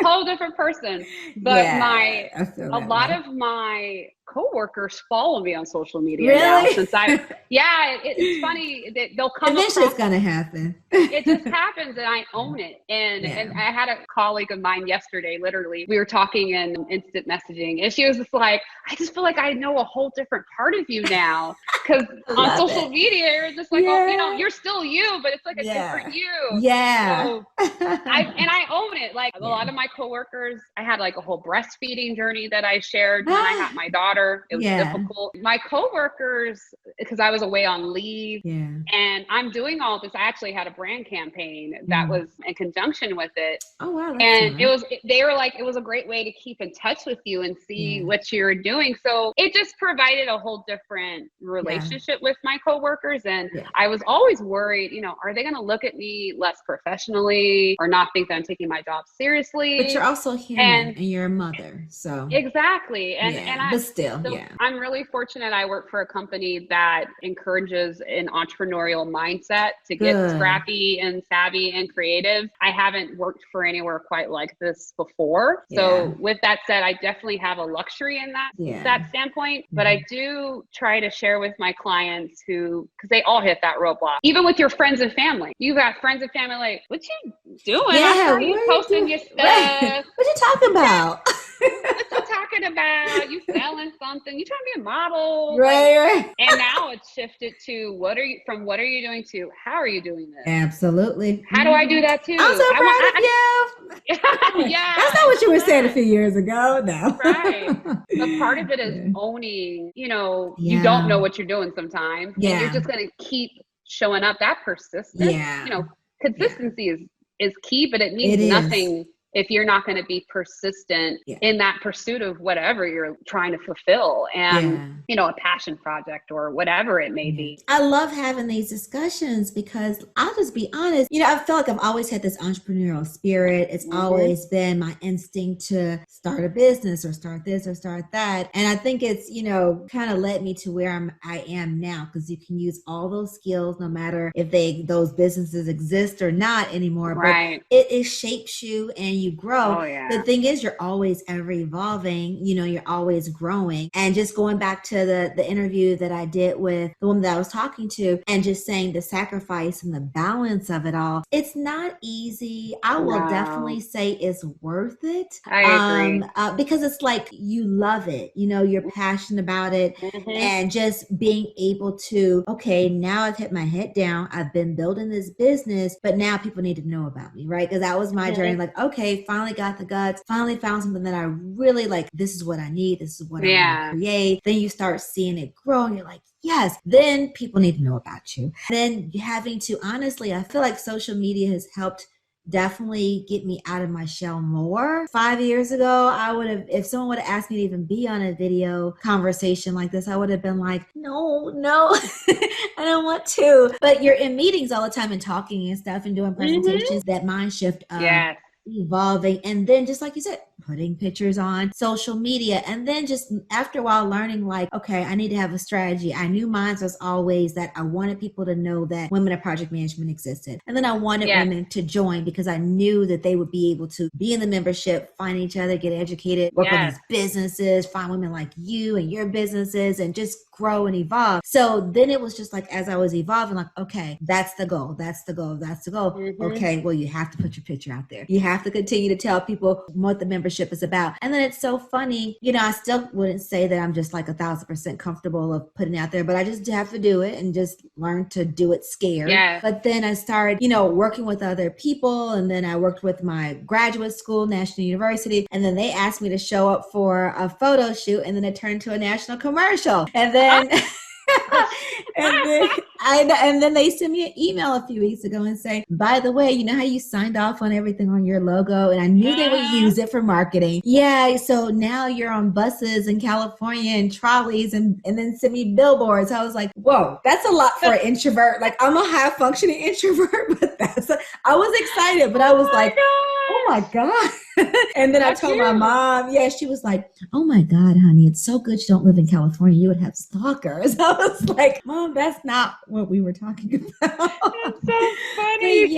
Whole different person. But a lot of my coworkers follow me on social media now since it's funny that they'll come eventually it's gonna happen. It just happens and I own it. And I had a colleague of mine yesterday, literally, we were talking in instant messaging and she was just like, I just feel like I know a whole different part of you now. Because on social media, you're just like, you're still you, but it's like a different you. Yeah. So I own it. Like a lot of my coworkers, I had like a whole breastfeeding journey that I shared when I had my daughter. It was difficult. My coworkers, because I was away on leave and I'm doing all this. I actually had a brand campaign that was in conjunction with it. Oh, wow. And they were like, it was a great way to keep in touch with you and see what you're doing. So it just provided a whole different relationship with my coworkers. And I was always worried, are they going to look at me less professionally or not think that I'm taking my job seriously? But you're also human and you're a mother. So exactly. But still, I'm really fortunate. I work for a company that encourages an entrepreneurial mindset to get scrappy and savvy and creative. I haven't worked for anywhere quite like this before. So with that said, I definitely have a luxury in that standpoint, but I do try to share with my clients because they all hit that roadblock. Even with your friends and family, you got friends and family like, what you doing? I saw you posting your stuff. Right. What you talking about? What you talking about? You selling something? You trying to be a model? Right. And now it's shifted to what are you doing to how are you doing this? Absolutely. How do I do that too? I'm so proud of you. That's not what you were saying a few years ago. No. Right. But part of it is owning, you don't know what you're doing sometimes. Yeah. And you're just going to keep showing up. That persistence, consistency is key, but it means nothing if you're not going to be persistent in that pursuit of whatever you're trying to fulfill and, a passion project or whatever it may be. I love having these discussions because I'll just be honest, I feel like I've always had this entrepreneurial spirit. It's always been my instinct to start a business or start this or start that. And I think it's, kind of led me to where I am now because you can use all those skills no matter if those businesses exist or not anymore. Right. But it shapes you and you grow. Oh, yeah. The thing is, you're always ever evolving, you're always growing. And just going back to the interview that I did with the woman that I was talking to, and just saying the sacrifice and the balance of it all, it's not easy. I will definitely say it's worth it. I agree. Because it's like you love it, you're passionate about it. And just being able to, okay, now I've hit my head down. I've been building this business, but now people need to know about me, right? Because that was my journey. Like, okay, finally got the guts, finally found something that I really like. This is what I need. This is what I want to create. Then you start seeing it grow and you're like, yes, then people need to know about you. Then having to, honestly, I feel like social media has helped definitely get me out of my shell more. 5 years ago, I would have, if someone would have asked me to even be on a video conversation like this, I would have been like, no, I don't want to. But you're in meetings all the time and talking and stuff and doing presentations, that mind shift of evolving. And then just like you said, putting pictures on social media. And then just after a while learning like, okay, I need to have a strategy. I knew mine was always that I wanted people to know that Women of Project Management existed. And then I wanted women to join because I knew that they would be able to be in the membership, find each other, get educated, work on these businesses, find women like you and your businesses, and just grow and evolve. So then it was just like, as I was evolving, like, okay, that's the goal. That's the goal. That's the goal. Okay, well, you have to put your picture out there. You have to continue to tell people what the membership is about. And then it's so funny, I still wouldn't say that I'm just like 1,000% comfortable of putting it out there, but I just have to do it and just learn to do it scared. But then I started, working with other people. And then I worked with my graduate school, National University. And then they asked me to show up for a photo shoot. And then it turned to a national commercial. And then and then they sent me an email a few weeks ago and say, by the way, you know how you signed off on everything on your logo? And I knew they would use it for marketing. Yeah. So now you're on buses in California and trolleys and then send me billboards. I was like, whoa, that's a lot for an introvert. Like, I'm a high functioning introvert, but I was excited, but I was like, oh my God. And then I told my mom, she was like, oh my God, honey, it's so good you don't live in California. You would have stalkers. I was like, Mom, that's not what we were talking about. That's so funny.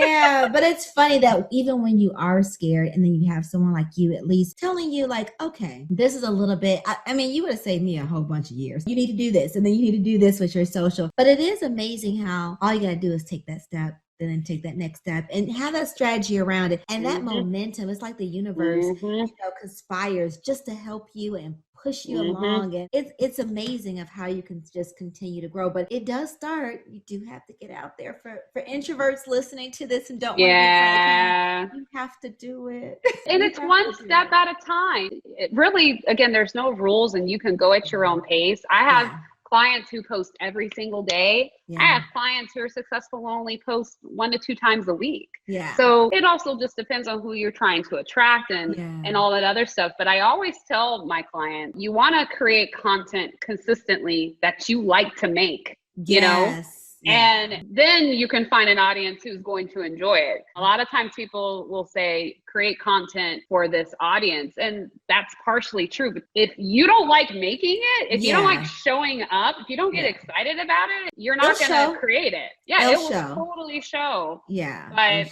But it's funny that even when you are scared and then you have someone like you at least telling you like, okay, this is a little bit, I mean, you would have saved me a whole bunch of years. You need to do this and then you need to do this with your social. But it is amazing how all you got to do is take that step, and then take that next step and have that strategy around it. And that momentum, it's like the universe, conspires just to help you and push you along. And it's amazing of how you can just continue to grow. But it does start, you do have to get out there for introverts listening to this and don't want to be afraid. You have to do it. And it's one step at a time. It really, again, there's no rules and you can go at your own pace. I have clients who post every single day. I have clients who are successful who only post 1 to 2 times a week. So it also just depends on who you're trying to attract and all that other stuff. But I always tell my client, you want to create content consistently that you like to make, you know? And then you can find an audience who's going to enjoy it. A lot of times people will say, create content for this audience. And that's partially true. But if you don't like making it, if you don't like showing up, if you don't get excited about it, you're not going to create it. It will totally show. But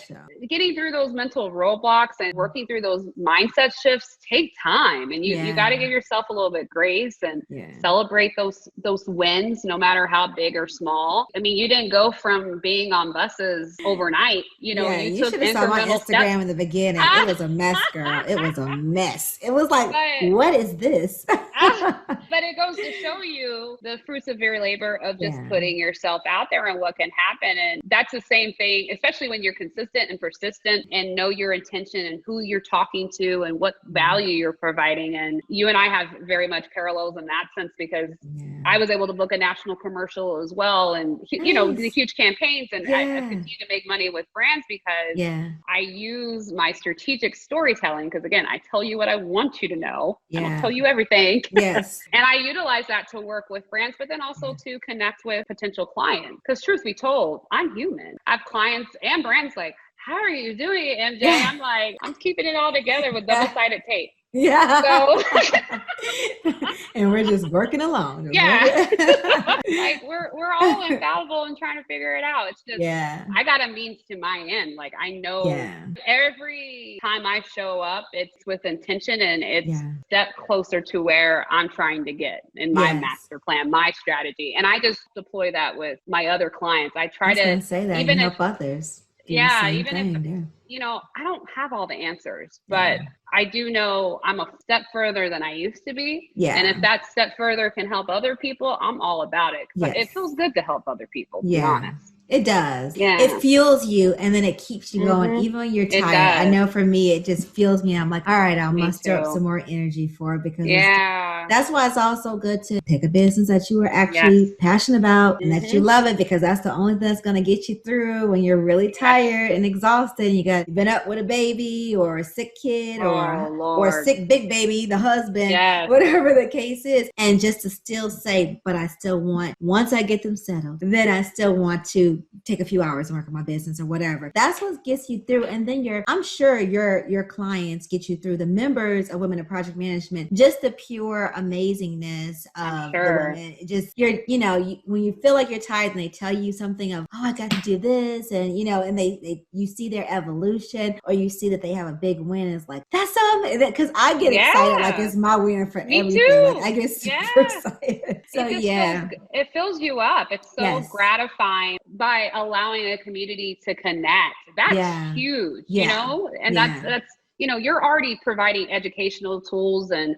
getting through those mental roadblocks and working through those mindset shifts take time. And you got to give yourself a little bit grace and celebrate those wins, no matter how big or small. I mean, you didn't go from being on buses overnight. You took should have saw my Instagram steps. In the beginning. It was a mess, girl. It was a mess. It was like, what is this? But it goes to show you the fruits of your labor of just putting yourself out there and what can happen. And that's the same thing, especially when you're consistent and persistent and know your intention and who you're talking to and what value you're providing. And you and I have very much parallels in that sense because I was able to book a national commercial as well. And, the huge campaigns. And I continue to make money with brands because I use my strategic storytelling. Because again, I tell you what I want you to know. I don't tell you everything. And I utilize that to work with brands, but then also to connect with potential clients. Because truth be told, I'm human. I have clients and brands like, how are you doing it, MJ? I'm like, I'm keeping it all together with double-sided tape. Yeah. So and we're just working along. yeah. Like we're all infallible and trying to figure it out. It's just I got a means to my end. Like I know every time I show up, it's with intention and it's a step closer to where I'm trying to get in my master plan, my strategy. And I just deploy that with my other clients. I try to say that even help others. Even if I don't have all the answers, but I do know I'm a step further than I used to be. Yeah. And if that step further can help other people, I'm all about it. But it feels good to help other people, to be honest. It does. Yeah. It fuels you and then it keeps you going even when you're tired. I know for me, it just fuels me. I'm like, all right, I'll muster up some more energy for it because that's why it's also good to pick a business that you are actually passionate about and that you love it, because that's the only thing that's going to get you through when you're really tired and exhausted. And you've been up with a baby or a sick kid or a sick big baby, the husband, whatever the case is. And just to still say, but I still want, once I get them settled, then I still want to take a few hours and work on my business or whatever. That's what gets you through. And then I'm sure your clients get you through, the members of Women in Project Management, just the pure amazingness of the women. Just when you feel like you're tired and they tell you something of, oh, I got to do this, and and you see their evolution, or you see that they have a big win. It's like, that's something, because I get excited, like it's my win for everything. Too. Like I get super excited. So it fills you up. It's so gratifying by allowing a community to connect. That's huge, and that's you're already providing educational tools and,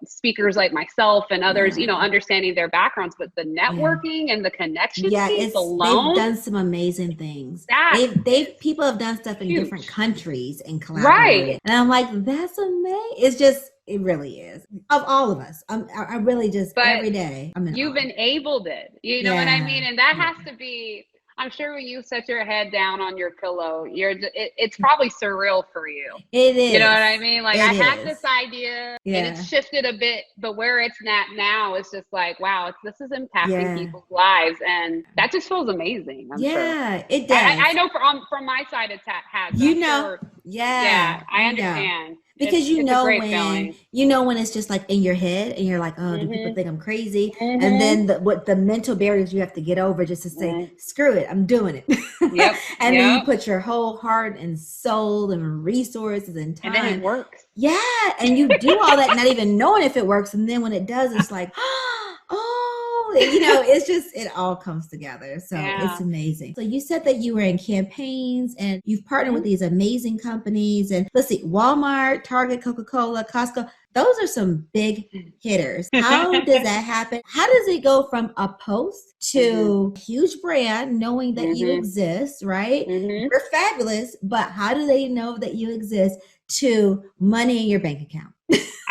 speakers like myself and others, understanding their backgrounds, but the networking and the connection piece alone. They've done some amazing things. People have done stuff in different countries and collaborated. Right. And I'm like, that's amazing. It really is. Of all of us. I really just, every day. You've enabled it. You know what I mean? And that has to be, I'm sure when you set your head down on your pillow, it's probably surreal for you. It is. You know what I mean? Like I had this idea and it's shifted a bit, but where it's at now, it's just like, wow, this is impacting people's lives. And that just feels amazing. I'm sure. It does. I know from my side, it's has. Sure. I understand. Because when it's just like in your head and you're like, oh, do people think I'm crazy? And then the mental barriers you have to get over just to say, screw it, I'm doing it. And then you put your whole heart and soul and resources and time. And then it works. Yeah. And you do all that not even knowing if it works. And then when it does, it's like, it's just, it all comes together. So it's amazing. So you said that you were in campaigns and you've partnered with these amazing companies. And let's see, Walmart, Target, Coca-Cola, Costco. Those are some big hitters. How does that happen? How does it go from a post to a huge brand knowing that you exist, right? You're fabulous, but how do they know that you exist to money in your bank account?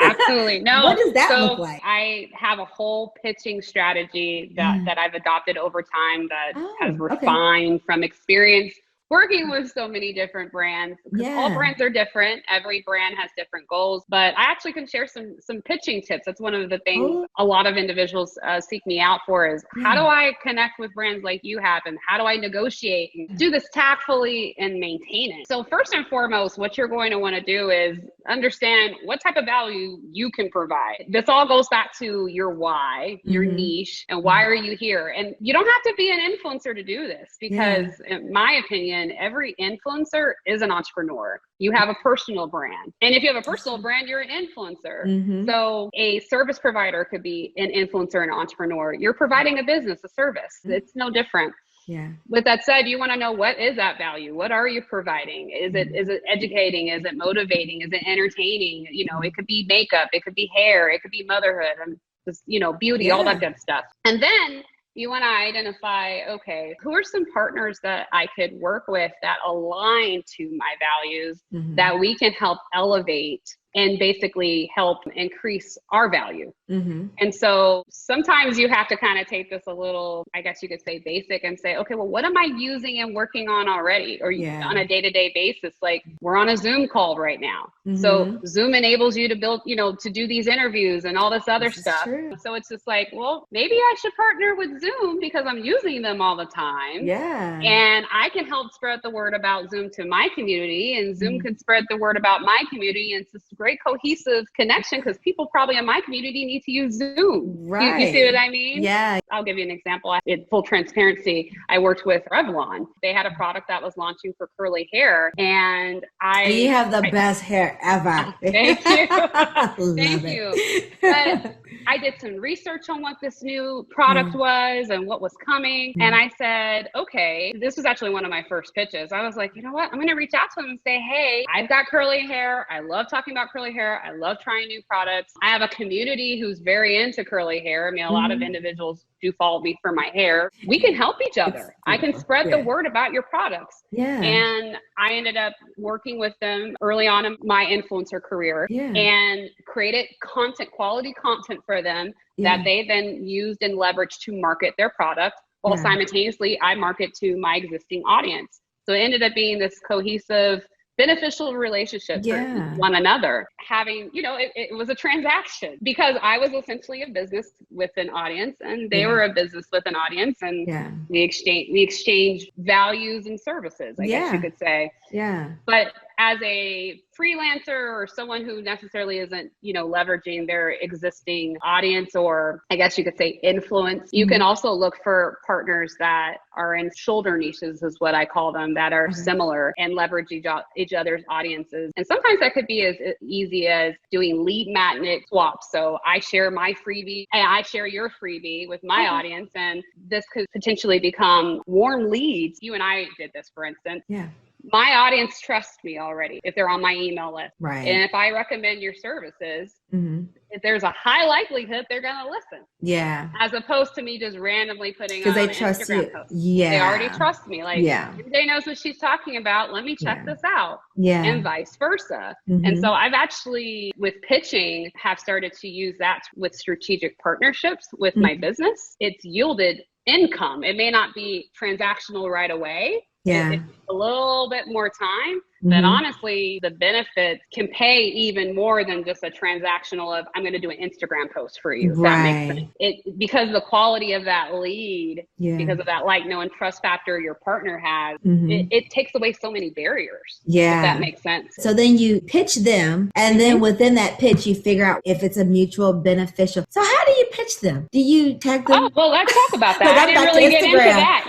Absolutely. No. What does that look like? I have a whole pitching strategy that I've adopted over time that has refined from experience working with so many different brands. All brands are different. Every brand has different goals, but I actually can share some pitching tips. That's one of the things a lot of individuals seek me out for is how do I connect with brands like you have, and how do I negotiate and do this tactfully and maintain it? So first and foremost, what you're going to want to do is understand what type of value you can provide. This all goes back to your why, your niche, and why are you here? And you don't have to be an influencer to do this because in my opinion, every influencer is an entrepreneur. You have a personal brand. And if you have a personal brand, you're an influencer. So a service provider could be an influencer and an entrepreneur. You're providing a business, a service. It's no different. Yeah. With that said, you want to know, what is that value? What are you providing? Is it educating? Is it motivating? Is it entertaining? It could be makeup, it could be hair, it could be motherhood, and just, beauty, all that good stuff. And then you want to identify, okay, who are some partners that I could work with that align to my values that we can help elevate and basically help increase our value. And so sometimes you have to kind of take this a little, I guess you could say basic, and say, okay, well, what am I using and working on already? Or on a day-to-day basis, like we're on a Zoom call right now. So Zoom enables you to build, to do these interviews and all this other stuff. So it's just like, well, maybe I should partner with Zoom because I'm using them all the time. And I can help spread the word about Zoom to my community, and Zoom can spread the word about my community and great cohesive connection because people probably in my community need to use Zoom. Right. You see what I mean? Yeah. I'll give you an example. In full transparency, I worked with Revlon. They had a product that was launching for curly hair, and you have the best hair ever. Thank you. Thank you. But I did some research on what this new product was and what was coming. And I said, okay, this was actually one of my first pitches. I was like, you know what? I'm going to reach out to them and say, hey, I've got curly hair. I love talking about curly hair. I love trying new products. I have a community who's very into curly hair. I mean, a lot of individuals do follow me for my hair. We can help each other. I can spread the word about your products. Yeah. And I ended up working with them early on in my influencer career and created quality content for them that they then used and leveraged to market their product while simultaneously I market to my existing audience. So it ended up being this cohesive, beneficial relationship for one another. Having, it was a transaction because I was essentially a business with an audience and they were a business with an audience, and we exchanged values and services, I guess you could say. Yeah. But as a freelancer or someone who necessarily isn't, leveraging their existing audience, or I guess you could say influence, you can also look for partners that are in shoulder niches, is what I call them, that are similar and leverage each other's audiences. And sometimes that could be as easy as doing lead magnet swaps. So I share my freebie and I share your freebie with my audience, and this could potentially become warm leads. You and I did this, for instance. Yeah. My audience trusts me already if they're on my email list. Right. And if I recommend your services, if there's a high likelihood they're going to listen. Yeah. As opposed to me just randomly putting on an Instagram post. Yeah. They already trust me. Like, they knows what she's talking about. Let me check this out. Yeah. And vice versa. And so I've actually, with pitching, have started to use that with strategic partnerships with my business. It's yielded income. It may not be transactional right away. Yeah. It's a little bit more time, but honestly, the benefits can pay even more than just a transactional of, I'm going to do an Instagram post for you. If that makes sense. Because the quality of that lead, because of that like, know, and trust factor your partner has, it takes away so many barriers. Yeah. If that makes sense. So then you pitch them, and then within that pitch, you figure out if it's a mutual beneficial. So how do you pitch them? Do you tag them? Oh, well, let's talk about that. I didn't really get into that.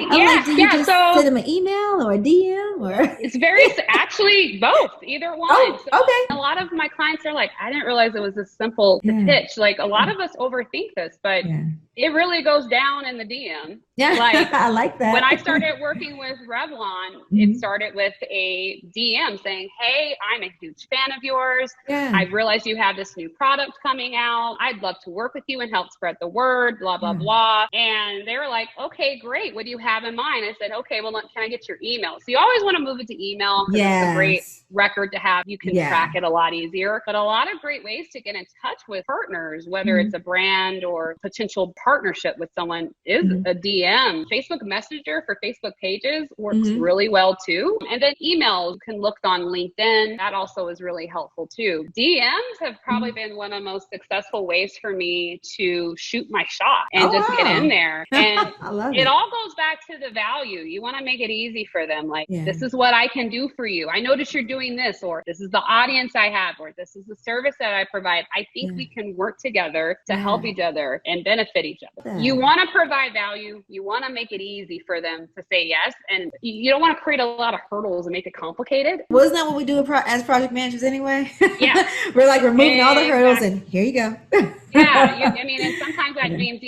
Do you just send them an email or a DM, or? It's actually both, either one. Oh, okay. A lot of my clients are like, I didn't realize it was this simple to pitch. Like, a lot of us overthink this, but it really goes down in the DM. Yeah, like, I like that. When I started working with Revlon, it started with a DM saying, hey, I'm a huge fan of yours. Yeah. I realized you have this new product coming out. I'd love to work with you and help spread the word, blah, blah, blah. And they were like, okay, great. What do you have in mind? I said, okay, well, can I get your email? So you always want to move it to email because it's a great record to have. You can track it a lot easier. But a lot of great ways to get in touch with partners, whether it's a brand or potential partnership with someone, is a DM. Facebook Messenger for Facebook pages works really well too. And then emails can look on LinkedIn. That also is really helpful too. DMs have probably been one of the most successful ways for me to shoot my shot and get in there. And it all goes back to the value. You want to make it easy for them. Like, this is what I can do for you. I notice you're doing this, or this is the audience I have, or this is the service that I provide. I think we can work together to help each other and benefit each other. You want to provide value. You want to make it easy for them to say yes. And you don't want to create a lot of hurdles and make it complicated. Well, isn't that what we do as project managers anyway? Yeah. We're like removing all the hurdles and here you go. And sometimes that means,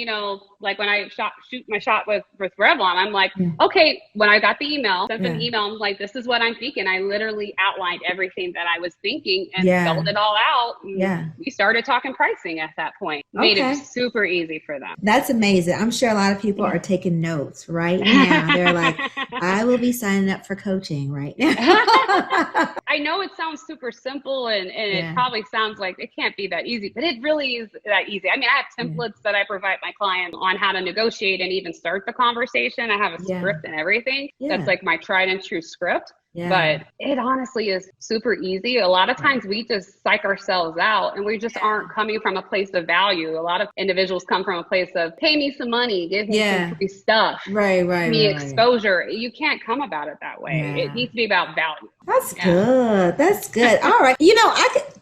like when I shoot my shot with Revlon, I'm like, okay, when I got the email, sent an email, I'm like, this is what I'm thinking. I literally outlined everything that I was thinking and spelled it all out. We started talking pricing at that point. Made it super easy for them. That's amazing. I'm sure a lot of people are taking notes right now. They're like, I will be signing up for coaching right now. I know it sounds super simple and it probably sounds like it can't be that easy, but it really is that easy. I mean, I have templates that I provide my clients on how to negotiate and even start the conversation. I have a script and everything. That's like my tried and true script. But it honestly is super easy. A lot of times we just psych ourselves out and we just aren't coming from a place of value. A lot of individuals come from a place of pay me some money, give me some free stuff, me exposure. You can't come about it that way. It needs to be about value. That's good. That's good. All right.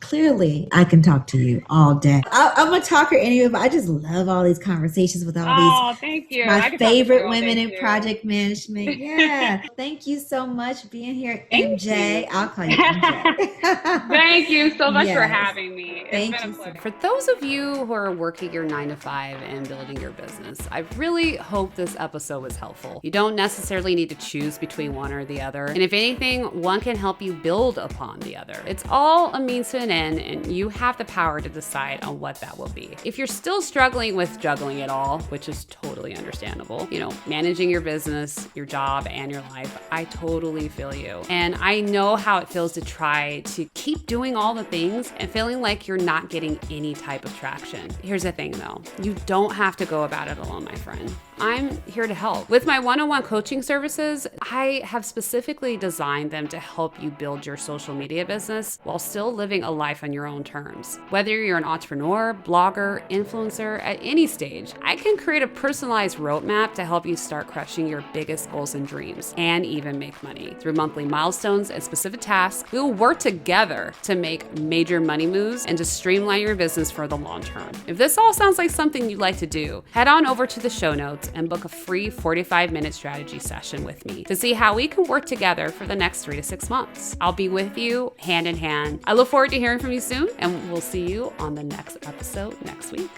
Clearly, I can talk to you all day. I'm a talker anyway, but I just love all these conversations with all these. Oh, thank you. My favorite women in project management. Yeah. Thank you so much being here, MJ. I'll call you MJ. Thank you so much for having me. Thank you. For those of you who are working your 9-to-5 and building your business, I really hope this episode was helpful. You don't necessarily need to choose between one or the other. And if anything, one can help you build upon the other. It's all a means to an end, and you have the power to decide on what that will be. If you're still struggling with juggling it all, which is totally understandable, managing your business, your job, and your life, I totally feel you. And I know how it feels to try to keep doing all the things and feeling like you're not getting any type of traction. Here's the thing though, you don't have to go about it alone, my friend. I'm here to help. With my one-on-one coaching services, I have specifically designed them to help you build your social media business while still living a life on your own terms. Whether you're an entrepreneur, blogger, influencer, at any stage, I can create a personalized roadmap to help you start crushing your biggest goals and dreams and even make money. Through monthly milestones and specific tasks, we will work together to make major money moves and to streamline your business for the long term. If this all sounds like something you'd like to do, head on over to the show notes and book a free 45-minute strategy session with me to see how we can work together for the next 3 to 6 months. I'll be with you hand in hand. I look forward to hearing from you soon, and we'll see you on the next episode next week.